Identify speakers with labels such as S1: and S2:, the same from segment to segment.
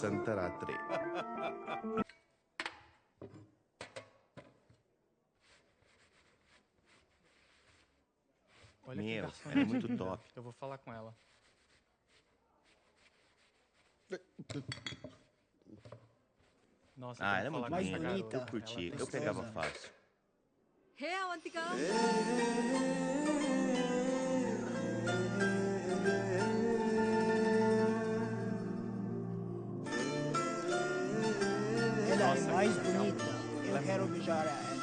S1: వసంత రాత్రి.
S2: Olha que
S1: Meu,
S2: garçonete
S1: é muito
S2: linda.
S1: top.
S2: Eu vou falar com ela. Nossa, eu
S1: Ah,
S2: tenho
S1: ela é
S2: que falar
S1: muito
S2: com essa
S1: linda.
S3: bonita.
S1: Eu
S2: garota.
S1: curti.
S2: Ela é
S1: Eu pegava
S2: gostosa.
S1: fácil.
S4: Hey, Avantika.
S3: Ela
S2: Nossa,
S3: é mais
S2: que legal.
S3: bonita.
S2: Ela
S3: Eu
S2: é
S3: quero
S2: muito
S3: beijar ela.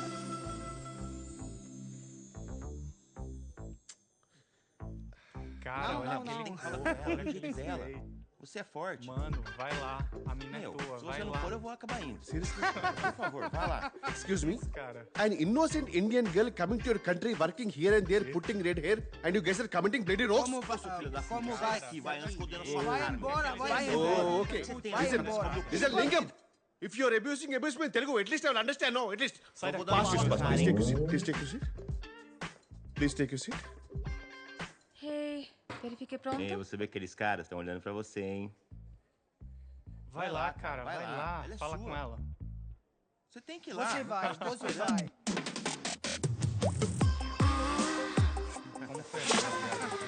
S2: Cara,
S3: Não,
S2: olha
S3: não,
S2: aquele
S3: não.
S1: Tem que falar
S2: flow,
S1: com ela,
S2: olha
S1: é o jeito
S2: aquele
S1: dela.
S2: jeito.
S1: Você é forte.
S2: Mano, vai lá. A mina é
S1: Meu,
S2: tua,
S1: se
S2: vai
S1: você não
S2: lá.
S1: for, eu vou acabar indo. Seriously? Por favor, vai lá.
S5: Excuse me?
S2: Cara,
S5: An innocent Indian girl coming to your country, working here and there, putting red hair, and you guys are commenting bloody rocks?
S3: Como vai?
S1: Filho da
S3: Como
S1: puta,
S3: vai?
S1: sai daqui, vai, antes que eu dê na sua
S3: Vai
S1: cara.
S3: embora, vai
S1: Vai
S3: embora.
S5: Oh, okay.
S3: Vai
S5: Listen,
S3: embora.
S5: listen, Lingam. If you're abuse me in Telugu, at least I will understand, no? At least.
S2: sai
S1: vou
S2: daqui.
S1: dar uma
S2: mano.
S1: surra.
S5: Please take your seat. Please take your seat. Please take your seat.
S4: Hey, verifique pronto?
S1: Ei, você vê que aqueles caras estão olhando pra você, hein?
S2: Vai lá, cara, vai lá.
S1: Ela é
S2: Fala
S1: sua.
S2: com ela.
S1: Você tem que ir lá.
S3: Você vai, você vai.
S2: Como foi essa viagem?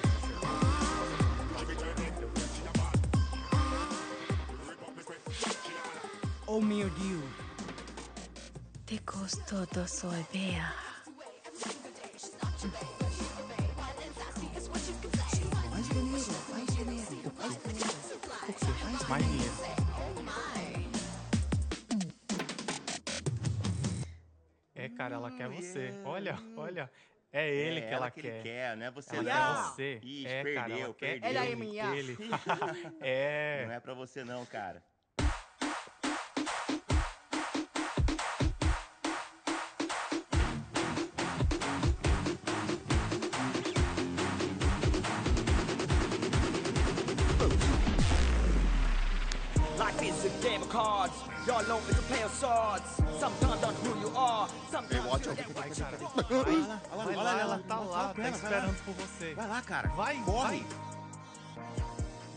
S3: Oh meu Deus.
S4: Te gostou do sorvete?
S3: Mais dinheiro, mais dinheiro, mais dinheiro.
S2: Mais dinheiro. É, cara, ela quer você. Olha, olha. É ele que ela
S1: que
S2: quer.
S1: ele quer, não é você
S2: Ela
S1: não.
S2: quer você.
S1: Ixi,
S2: É, cara, ela quer
S1: perdeu.
S3: Ela é
S2: ele,
S3: minha.
S2: ele.
S1: Não
S2: É.
S1: é pra você não, cara.
S6: Life is a game of cards. Y'all know it's a play of swords. Sometimes on who you are. Sometimes
S5: watch out.
S2: Vai, cara. Vai lá, ela tá lá, tá esperando por você.
S1: Vai lá, cara.
S2: Vai,
S1: Corre.
S2: vai.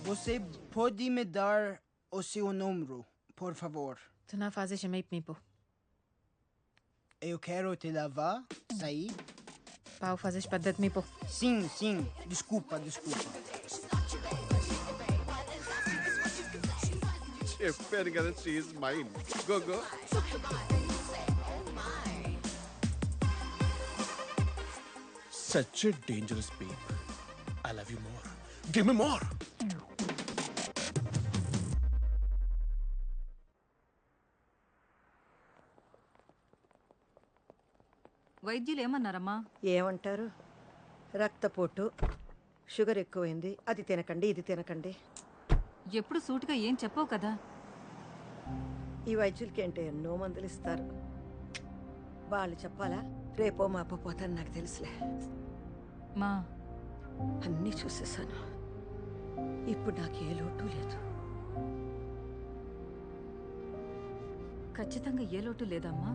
S3: Você pode me dar o seu número, por favor?
S4: Tu não fazes meio mipo.
S3: Eu quero te levar, sair.
S4: Pau fazes para dentro mipo.
S3: Sim, sim. Desculpa, desculpa.
S5: చెప్పాను కదా, she is mine. Go, go. Such a dangerous babe. I love you more. Give me more.
S7: వైద్యులు ఏమన్నారమ్మా?
S8: ఏమంటారు? రక్తపోటు, sugar ఎక్కువైంది, అది తినకండి, ఇది తినకండి.
S7: ఎప్పుడు సూటిగా ఏం చెప్పవు కదా.
S8: ఈ వైద్యులకి అంటే ఎన్నో మందులు ఇస్తారు. వాళ్ళు చెప్పాలా? రేపో మాపో పోతాను, నాకు తెలుసులే.
S7: మా
S8: అన్నీ చూసేసాను. ఇప్పుడు నాకు ఏ లోటు లేదు.
S7: ఖచ్చితంగా ఏ లోటు లేదమ్మా.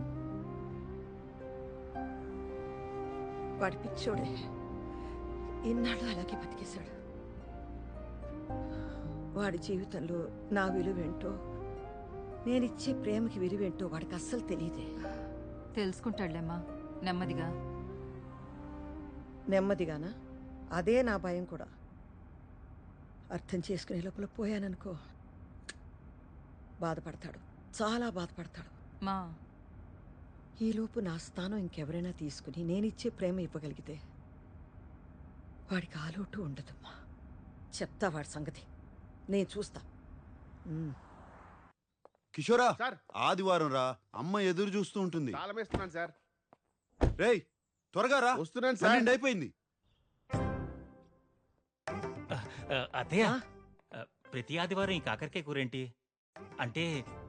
S8: వాడి పిచ్చోడే ఇన్నాళ్ళు అలాగే బతికేశాడు. వాడి జీవితంలో నా విలువేంటో, నేనిచ్చే ప్రేమకి విలువేంటో వాడికి అస్సలు తెలియదే.
S7: తెలుసుకుంటాడులేమ్మా నెమ్మదిగా.
S8: నెమ్మదిగానా? అదే నా భయం కూడా. అర్థం చేసుకునే లోపల పోయాననుకో, బాధపడతాడు, చాలా బాధపడతాడు.
S7: మా
S8: ఈలోపు నా స్థానం ఇంకెవరైనా తీసుకుని నేనిచ్చే ప్రేమ ఇవ్వగలిగితే వాడికి ఆలోటు ఉండదమ్మా. చెప్తా వాడి సంగతి, నేను చూస్తా.
S9: కిషోరా,
S5: సార్.
S9: ఆదివారం రా, అమ్మ ఎదురు చూస్తూ ఉంటుంది.
S5: తాళం వేస్తున్నాను సార్.
S9: రేయ్, త్వరగా రా,
S5: వస్తున్నాను సార్.
S9: 12 అయిపోయింది.
S10: అత్తయ్య, ప్రతి ఆదివారం ఈ కాకరకాయ కూరేంటి? అంటే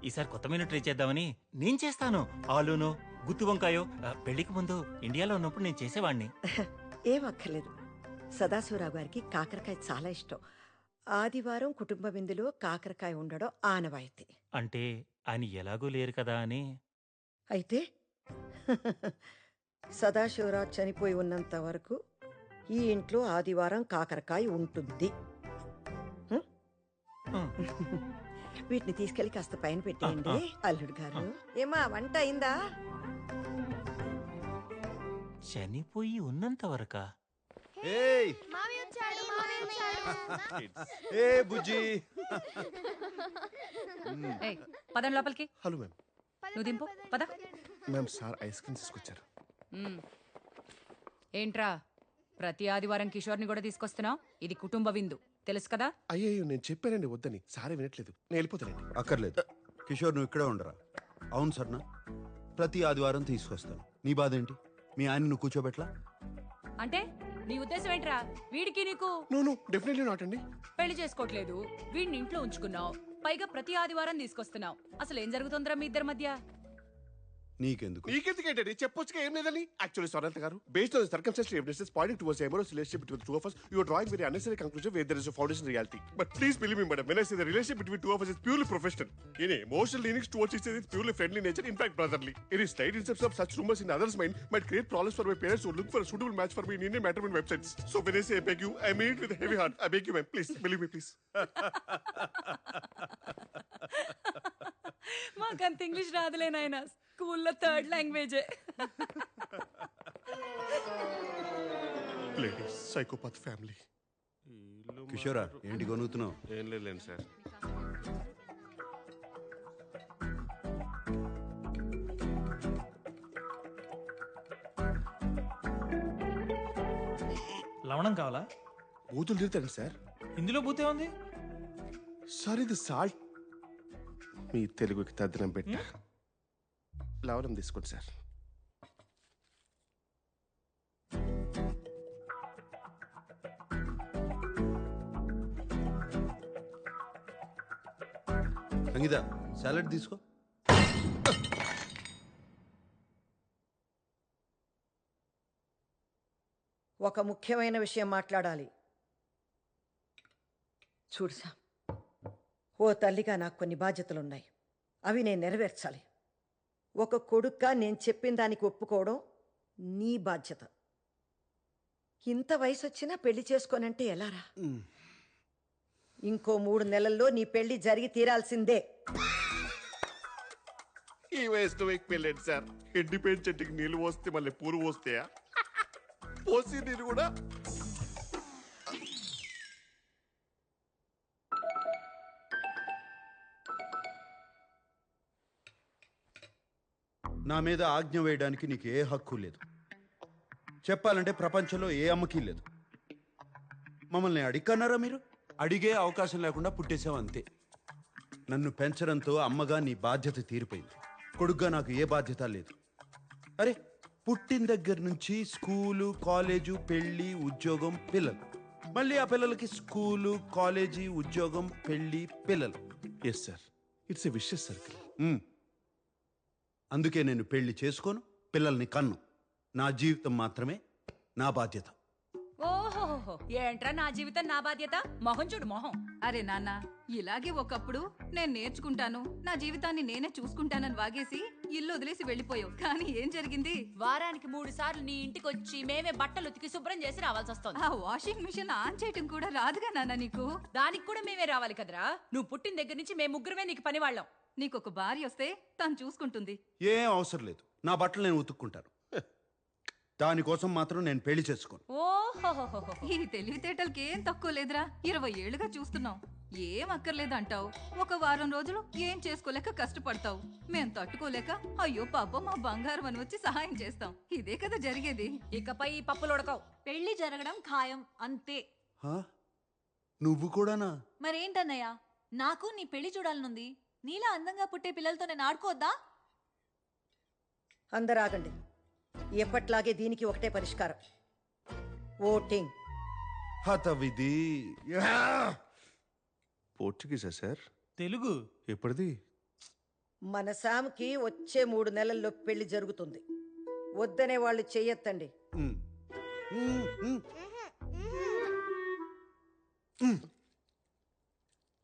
S10: ఈసారి కొత్త మెనూ ట్రై చేద్దామని. నేను చేస్తాను. ఆలూను, గుత్తి వంకాయో పెళ్లికి ముందు ఇండియాలో ఉన్నప్పుడు నేను చేసేవాడిని.
S8: ఏం అక్కర్లేదు. సదాశివరావు గారికి కాకరకాయ చాలా ఇష్టం. ఆదివారం కుటుంబ విందులో కాకరకాయ ఉండడం ఆనవాయితీ.
S10: అంటే ఆయన ఎలాగూ లేరు కదా అని.
S8: అయితే సదాశివరావు చనిపోయి ఉన్నంత వరకు ఈ ఇంట్లో ఆదివారం కాకరకాయ ఉంటుంది. వీటిని తీసుకెళ్లి కాస్త పైన పెట్టేయండి అల్లుడు గారు. ఏమా వంట అయిందా?
S10: చనిపోయి ఉన్నంత వరకా?
S9: ఏయ్ ఏ బుజ్జి.
S7: పదండి లోపలికి.
S5: Hello ma'am.
S7: నువ్వు దింపు పద.
S5: మ్యామ్ సార్ ఐస్ క్రీమ్ తీసుకొచ్చారు.
S7: ఏంట్రా ప్రతి ఆదివారం కిషోర్ని కూడా తీసుకొస్తున్నావు? ఇది కుటుంబ విందు తెలుసు కదా.
S5: అయ్యో నేను చెప్పానండి వద్దని, సారే వినట్లేదు. నేను వెళ్ళిపోతానండి.
S9: అక్కర్లేదు కిషోర్, నువ్వు ఇక్కడే ఉండరా. అవును సర్నా, ప్రతి ఆదివారం తీసుకొస్తాను. నీ బాధ ఏంటి? మీ ఆయన నువ్వు కూర్చోబెట్లా?
S7: అంటే నీ ఉద్దేశం ఏంట్రా? వీడికి నీకు
S5: నో డెఫినెట్లీ నాట్ అండి.
S7: పెళ్లి చేసుకోవట్లేదు, వీడిని ఇంట్లో ఉంచుకున్నావు, పైగా ప్రతి ఆదివారం తీసుకొస్తున్నావు. అసలు ఏం జరుగుతుందిరా మీ ఇద్దరి మధ్య?
S9: నీకెందుకు?
S5: నీకెందుకేంటండి? చెప్పొచ్చుగా ఏం లేదని. యాక్చువల్లీ సొరంత గారు, based on circumstantial evidences Poynting towards amorous relationship between the two of us, you are drawing very unnecessary conclusion where there is a foundation reality. But please believe me, madam, when I say the relationship between two of us is purely professional. In emotional leanings towards each other is purely friendly nature, in fact brotherly. Any slight inception of such rumors in others' mind might create problems for my parents who look for a suitable match for me in Indian matrimony websites. So when I say I beg you, I mean it with a heavy heart. I beg you, ma'am, please believe me, please.
S7: మాకంత English రాదులే నాయనా, స్కూల్లో 3rd లాంగ్వేజే.
S5: Ladies, psychopath family.
S9: కిషోరా, ఏంటి కొనుగుతున్నావు?
S5: ఏం లేదు sir.
S11: లవణం కావాలా?
S5: బూతులు తిరుగుతాను సార్.
S11: ఇందులో బూతే ఉంది
S5: సార్. ఇది సాల్ట్. మీ తెలుగుకి తద్దనం పెట్ట లవణం తీసుకోండి సార్.
S9: సంగీత, సాలడ్ తీసుకో.
S8: ఒక ముఖ్యమైన విషయం మాట్లాడాలి. చూడు సామ్, ఓ తల్లిగా నాకు కొన్ని బాధ్యతలున్నాయి. అవి నేను నెరవేర్చాలి. ఒక కొడుక్గా నేను చెప్పిన దానికి ఒప్పుకోవడం నీ బాధ్యత. ఇంత వయసు వచ్చినా పెళ్లి చేసుకోనంటే ఎలారా? ఇంకో 3 నెలల్లో నీ పెళ్లి జరిగి తీరాల్సిందే.
S5: ఈ వయసులో మీకు పెళ్ళండి సార్. ఎండిపోయిన చెట్టుకి నీళ్ళు పోస్తే మళ్ళీ పూలు పోస్తాయా? పోసి నీళ్ళు కూడా.
S9: నా మీద ఆజ్ఞ వేయడానికి నీకు ఏ హక్కు లేదు. చెప్పాలంటే ప్రపంచంలో ఏ అమ్మకి లేదు. మమ్మల్ని అడిగన్నారా మీరు? అడిగే అవకాశం లేకుండా పుట్టేసావు అంతే. నన్ను పెంచడంతో అమ్మగా నీ బాధ్యత తీరిపోయింది. కొడుగ్గా నాకు ఏ బాధ్యత లేదు. అరే, పుట్టిన దగ్గర నుంచి స్కూలు, కాలేజు, పెళ్ళి, ఉద్యోగం, పిల్లలు. మళ్ళీ ఆ పిల్లలకి స్కూలు, కాలేజీ, ఉద్యోగం, పెళ్ళి, పిల్లలు.
S5: Yes sir, it's a vicious circle.
S9: అందుకే నేను పెళ్లి చేసుకోను, పిల్లల్ని కన్ను. నా జీవితం మాత్రమే నా బాధ్యత.
S7: ఓహోహో, ఏంట్రా నా జీవితం నా బాధ్యత? మొహం చూడు మొహం.
S12: అరే నాన్న, ఇలాగే ఒకప్పుడు నేను నేర్చుకుంటాను, నా జీవితాన్ని నేనే చూసుకుంటానని వాగేసి ఇల్లు వదిలేసి వెళ్ళిపోయావు. కానీ ఏం జరిగింది?
S7: వారానికి 3 సార్లు నీ ఇంటికి వచ్చి మేమే బట్టలు ఉతికి శుభ్రం చేసి రావాల్సి వస్తుంది.
S12: ఆ వాషింగ్ మిషన్ ఆన్ చేయటం కూడా రాదుగా నాన్న నీకు.
S7: దానికి కూడా మేమే రావాలి కదరా. నువ్వు పుట్టిన దగ్గర నుంచి మేము ముగ్గురమే నీకు పని వాళ్ళం.
S12: నీకొక భార్య వస్తే తను చూసుకుంటుంది.
S9: ఏం అవసరం లేదు, నా బట్టలు నేను ఉతుక్కుంటాను. దానికోసం మాత్రం నేను పెళ్లి చేసుకోను.
S12: ఓహోహోహో, ఈ తెలివితేటలకి ఏం తక్కువ లేదురా. 20 ఏళ్లుగా చూస్తున్నావు. ఏం అక్కర్లేదు అంటావు, ఒక వారం రోజులు ఏం చేసుకోలేక కష్టపడతావు. మేం తట్టుకోలేక అయ్యో పాపం మా బంగారం అని వచ్చి సహాయం చేస్తాం. ఇదే కదా జరిగేది.
S7: ఇకపై ఈ పప్పులు ఉడకవు.
S13: పెళ్లి జరగడం ఖాయం అంతే.
S9: నువ్వు కూడానా?
S13: మరేంటన్నయ్య, నాకు నీ పెళ్లి చూడాలనుంది. నీలా అందంగా పుట్టే పిల్లలతో నేను ఆడుకోవద్దా?
S8: అందరూ ఆగండి. ఎప్పట్లాగే దీనికి ఒకటే పరిష్కారం, ఓటింగ్.
S9: హతవిధి.
S5: పోర్చుగీసా సార్?
S11: తెలుగు.
S5: ఎప్పటిది?
S8: మన శామ్కి వచ్చే 3 నెలల్లో పెళ్లి జరుగుతుంది. వద్దనే వాళ్ళు చెయ్యొద్దండి.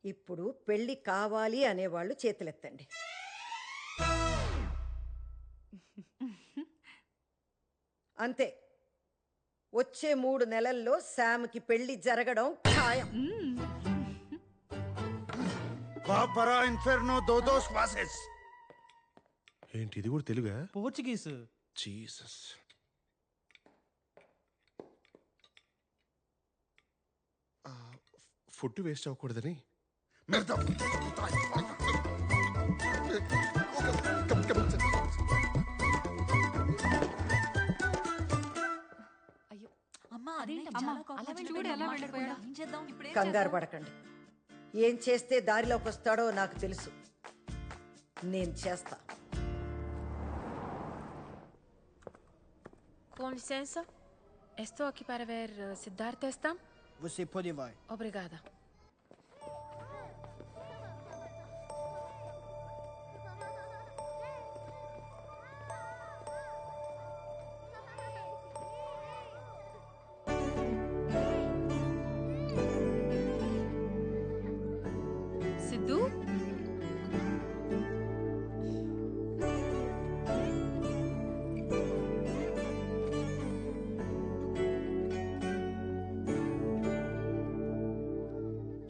S8: ఇప్పుడు పెళ్లి కావాలి అనేవాళ్ళు చేతులెత్తండి. అంతే, వచ్చే 3 నెలల్లో శామ్కి పెళ్లి జరగడం ఖాయం.
S9: పాపరా ఇన్ఫెర్నో దోదోస్ వాసెస్.
S5: ఏంటి ఇది కూడా తెలుగా?
S11: పోర్చుగీస్.
S5: జీసస్. ఫుడ్ వేస్ట్ అవ్వకూడదని
S13: అమ్మా
S12: చూడు ఎలా వెళ్ళిపోయాడు.
S13: ఏం చేద్దాం ఇప్పుడు?
S8: కంగారు పడకండి. ఏం చేస్తే దారిలోకి వస్తాడో నాకు తెలుసు. నేను చేస్తా.
S4: Com licença. Estou aqui para ver Siddhartha Estam.
S3: Você pode vai.
S4: Obrigada. Sidhu?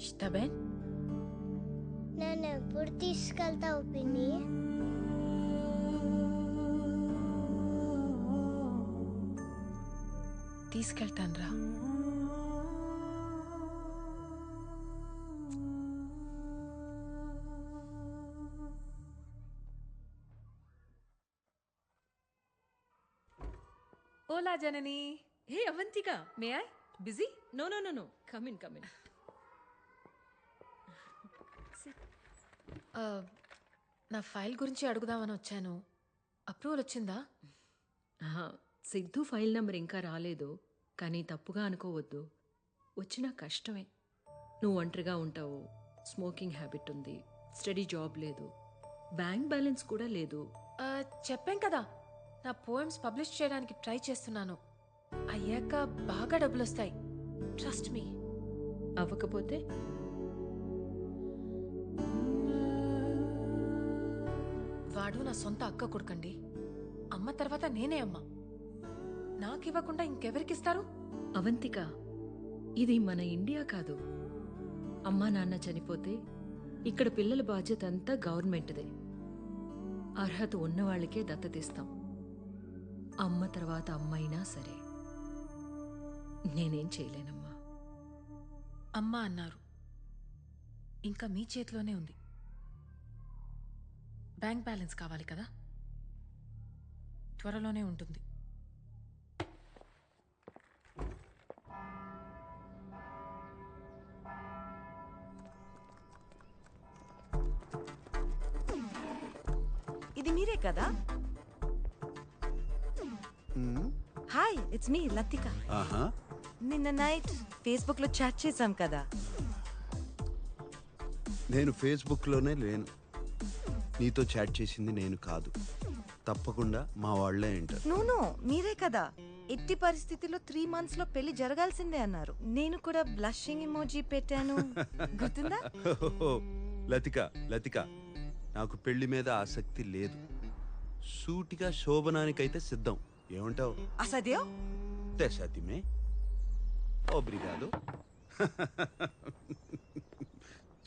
S4: Está bem?
S14: నన్ను ఎప్పుడు తీసుకెళ్తావు పిన్ని?
S4: తీసుకెళ్తాను రా.
S7: Hola, Janani. Hey, Avantika. May I? Busy? No. Come in.
S4: నా ఫైల్ గురించి అడుగుదామని వచ్చాను. అప్రూవల్ వచ్చిందా?
S15: సిద్ధు ఫైల్ నెంబర్ ఇంకా రాలేదు, కానీ తప్పుగా అనుకోవద్దు. వచ్చినా కష్టమే. నువ్వు ఒంటరిగా ఉంటావు, స్మోకింగ్ హ్యాబిట్ ఉంది, స్టడీ జాబ్ లేదు, బ్యాంక్ బ్యాలెన్స్ కూడా లేదు.
S4: చెప్పాం కదా, నా పోయమ్స్ పబ్లిష్ చేయడానికి ట్రై చేస్తున్నాను. అయ్యాక బాగా డబ్బులు వస్తాయి. Trust me.
S15: అవ్వకపోతే
S4: వాడు నా సొంత అక్క కొడుకండి. అమ్మ తర్వాత నేనే అమ్మ. నాకివ్వకుండా ఇంకెవరికిస్తారు?
S15: అవంతిక, ఇది మన ఇండియా కాదు. అమ్మా నాన్న చనిపోతే ఇక్కడ పిల్లల బాధ్యత అంతా గవర్నమెంట్దే. అర్హత ఉన్నవాళ్ళకే దత్తతిస్తాం. అమ్మ తర్వాత అమ్మైనా సరే. నేనేం చేయలేనమ్మా.
S4: అమ్మ అన్నారు, ఇంకా మీ చేతిలోనే ఉంది. బ్యాంక్ బ్యాలెన్స్ కావాలి కదా, త్వరలోనే ఉంటుంది.
S16: ఇది మీరే కదా? Hi, it's me Latika. నిన్న నైట్ ఫేస్బుక్ లో చాట్ చేశాం కదా.
S9: నేను ఫేస్బుక్లోనే లేను. నీతో చాట్ చేసింది నేను కాదు. తప్పకుండా మా వాళ్ళే అంటారు.
S16: నో, మీరే కదా ఎట్టి పరిస్థితిలో 3 months లో పెళ్లి జరగాల్సిందే అన్నారు. నేను కూడా బ్లషింగ్ ఎమోజీ పెట్టాను, గుర్తుందా?
S9: లతిక, నాకు పెళ్లి మీద ఆసక్తి లేదు. సూటిగా శోభనానికైతే సిద్ధం. ఏమంటావు?
S16: అసదేవ్
S9: తెసాతిమే ఓబ్రిగాదో.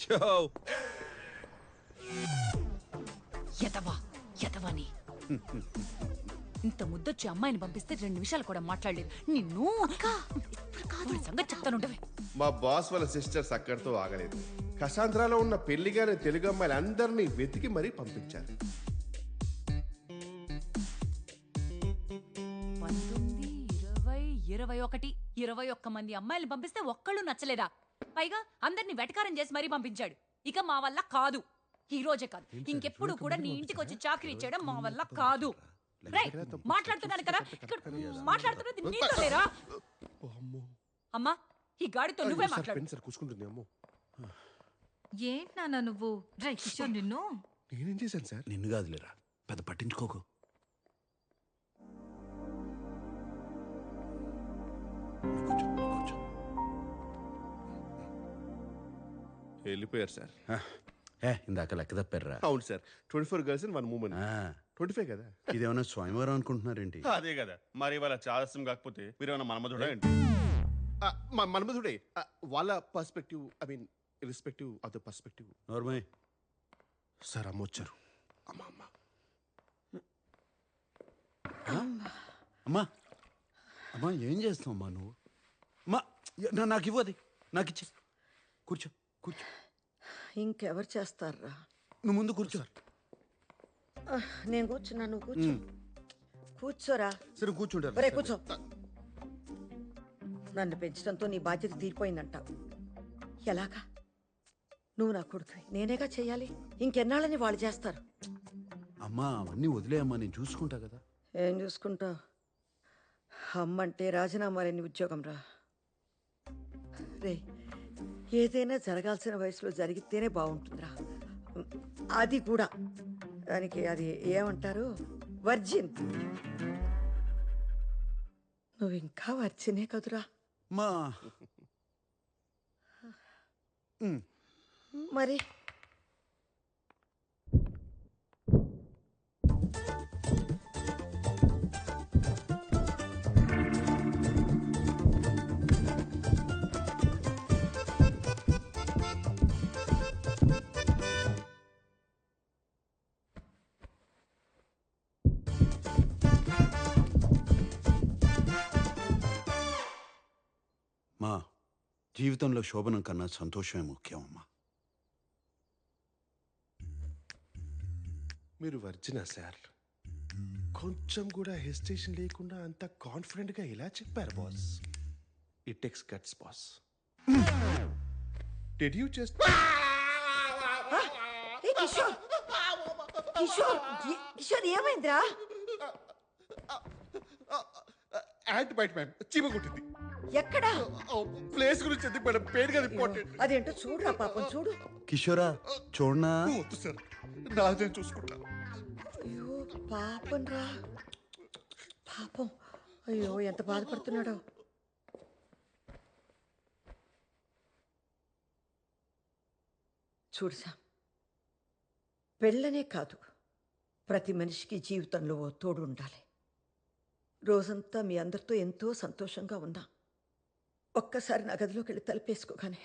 S9: చో
S7: యదవని ఇంత ముద్దొచ్చి అమ్మాయిని పంపిస్తే 2 నిమిషాలు కూడా మాట్లాడలేదు. నిన్ను సంగతి చెప్తానుండవే.
S5: మా బాస్ వాళ్ళ సిస్టర్స్ అక్కడితో ఆగలేదు. కసాంధ్రాలో ఉన్న పెళ్లిగానే తెలుగు అమ్మాయిలు అందరినీ వెతికి మరీ పంపించారు.
S7: 19, 20, 21 మంది అమ్మాయిలు పంపిస్తే ఒక్కళ్ళు నచ్చలేదా? పైగా అందరినీ వెటకారం చేసి మరీ పంపించాడు. ఇక మా వల్ల కాదు. ఈ రోజే కాదు, ఇంకెప్పుడు కూడా నీ ఇంటికి వచ్చి చాకరీ చేయడం మా వల్ల కాదు. మాట్లాడుతున్నాను కదా, మాట్లాడుతున్నది నీతో లేరా? అమ్మా, ఈ గాడితో నువ్వే మాట్లాడు.
S12: ఏంటి నాన్న నువ్వు? డ్రై కిషోర్, నిన్ను
S5: నేనేం చేశాను సార్?
S9: నిన్ను కాదులేరా, పెద్ద పట్టించుకోకు.
S5: వెళ్ళిపోయారు సార్.
S9: ఇందాక లెక్క తప్పారా?
S5: అవును సార్. 24 girls in 1 woman. 25 కదా.
S9: ఇదేమన్నా స్వయంవరం అనుకుంటున్నారేంటి?
S1: అదే కదా మరి. వాళ్ళ చాదస్యం కాకపోతే మీరేమన్నా మన్మధుడా ఏంటి?
S5: మన్మధుడే. వాళ్ళ perspective, I mean irrespective of the perspective.
S9: Normal
S5: sir అమ్మ వచ్చారు. అమ్మ అమ్మ
S9: అమ్మా అమ్మా ఏం చేస్తావు అమ్మా నువ్వు? అమ్మా నాకు ఇవ్వది, నాకు ఇచ్చి. కూర్చో కూర్చో.
S8: ఇంకెవరు చేస్తారా?
S9: నువ్వు ముందు కూర్చో.
S8: నేను కూర్చున్నా, నువ్వు కూర్చో. కూర్చోరా.
S9: సరే కూర్చుంటారు.
S8: ఒరే కూర్చో. నన్ను పెంచడంతో నీ బాధ్యత తీరిపోయిందంటావు. ఎలాగా? నువ్వు నా కొడుకు, నేనేగా చెయ్యాలి. ఇంకెన్నాళ్ళని వాళ్ళు చేస్తారు.
S9: అమ్మా అవన్నీ వదిలేయమ్మా, నేను చూసుకుంటా కదా.
S8: ఏం చూసుకుంటావు? అమ్మంటే రాజీనామా లేని ఉద్యోగం రా. రే, ఏదైనా జరగాల్సిన వయసులో జరిగితేనే బాగుంటుందిరా. అది కూడా దానికి అది ఏమంటారు, వర్జిన్. నువ్వు ఇంకా వర్జినే కదురా.
S9: మా
S8: మరి
S9: మా జీవితంలో శోభనం కన్నా సంతోషమే ముఖ్యం అమ్మా.
S5: మీరు వర్జినా సార్? కొంచెం కూడా హెసిటేషన్ లేకుండా అంత కాన్ఫిడెంట్గా ఎలా చెప్పారు boss? It takes guts boss. Did you just
S8: Kishore, Kishore, Kishore ఏమైందిరా?
S5: యాంట్ బైట్ మ్యామ్, చీమ కొట్టింది.
S8: ఎక్కడా?
S5: ప్లేస్ గురించి ఎందుకు మేడం, పేరు కదా ఇంపార్టెంట్.
S8: అదేంటో చూడురా పాపం, చూడు.
S9: కిషోరా చూడనా?
S5: వద్దు సార్, నాదే చూసుకుంటా.
S8: అయ్యో పాపం రా, పాపం. అయ్యో ఎంత బాధపడుతున్నాడో. చూడు సామ్, పెళ్ళనే కాదు, ప్రతి మనిషికి జీవితంలో ఓ తోడు ఉండాలి. రోజంతా మీ అందరితో ఎంతో సంతోషంగా ఉన్నా, ఒక్కసారి నా గదిలోకి వెళ్ళి తలుపేసుకోగానే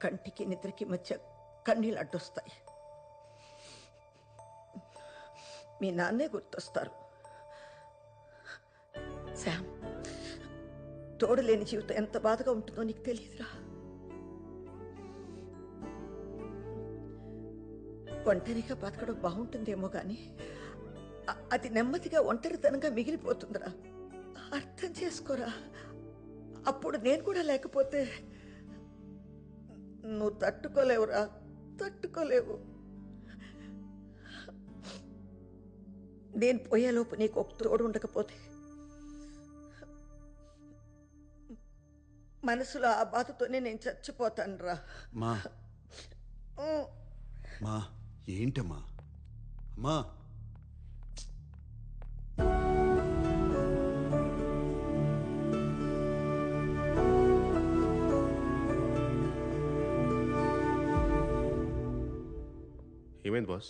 S8: కంటికి నిద్రకి మధ్య కన్నీళ్ళు అడ్డొస్తాయి. మీ నాన్నే గుర్తొస్తారు. శామ్, తోడు లేని జీవితం ఎంత బాధగా ఉంటుందో నీకు తెలియదురా. ఒంటరిగా బతకడం బాగుంటుందేమో కానీ అది నెమ్మదిగా ఒంటరితనంగా మిగిలిపోతుందిరా. అర్థం చేసుకోరా. అప్పుడు నేను కూడా లేకపోతే నువ్వు తట్టుకోలేవురా, తట్టుకోలేవు. నేను పోయేలోపు నీకు ఒక తోడు ఉండకపోతే మనసులో ఆ బాధతోనే నేను చచ్చిపోతాను రా.
S9: మా మా ఏంటమ్మా? అమ్మా
S5: ఏమైంది బాస్?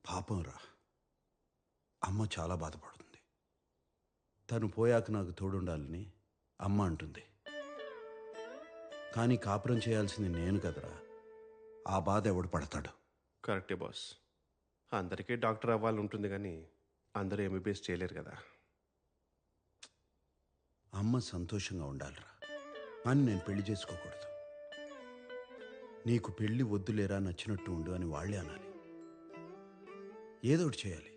S9: పాపం రా, అమ్మ చాలా బాధపడుతుంది. తను పోయాక నాకు తోడుండాలని అమ్మ అంటుంది. కానీ కాపురం చేయాల్సింది నేను కదరా. ఆ బాధ ఎవడు పడతాడు?
S5: కరెక్టే బాస్. అందరికీ డాక్టర్ అవ్వాలని ఉంటుంది కానీ అందరూ ఎంబీబీఎస్ చేయలేరు కదా.
S9: అమ్మ సంతోషంగా ఉండాలిరా, కానీ నేను పెళ్లి చేసుకోకూడదు. నీకు పెళ్లి వద్దులేరా, నచ్చినట్టు ఉండు అని వాళ్ళే అనాలి. ఏదోటి చేయాలి.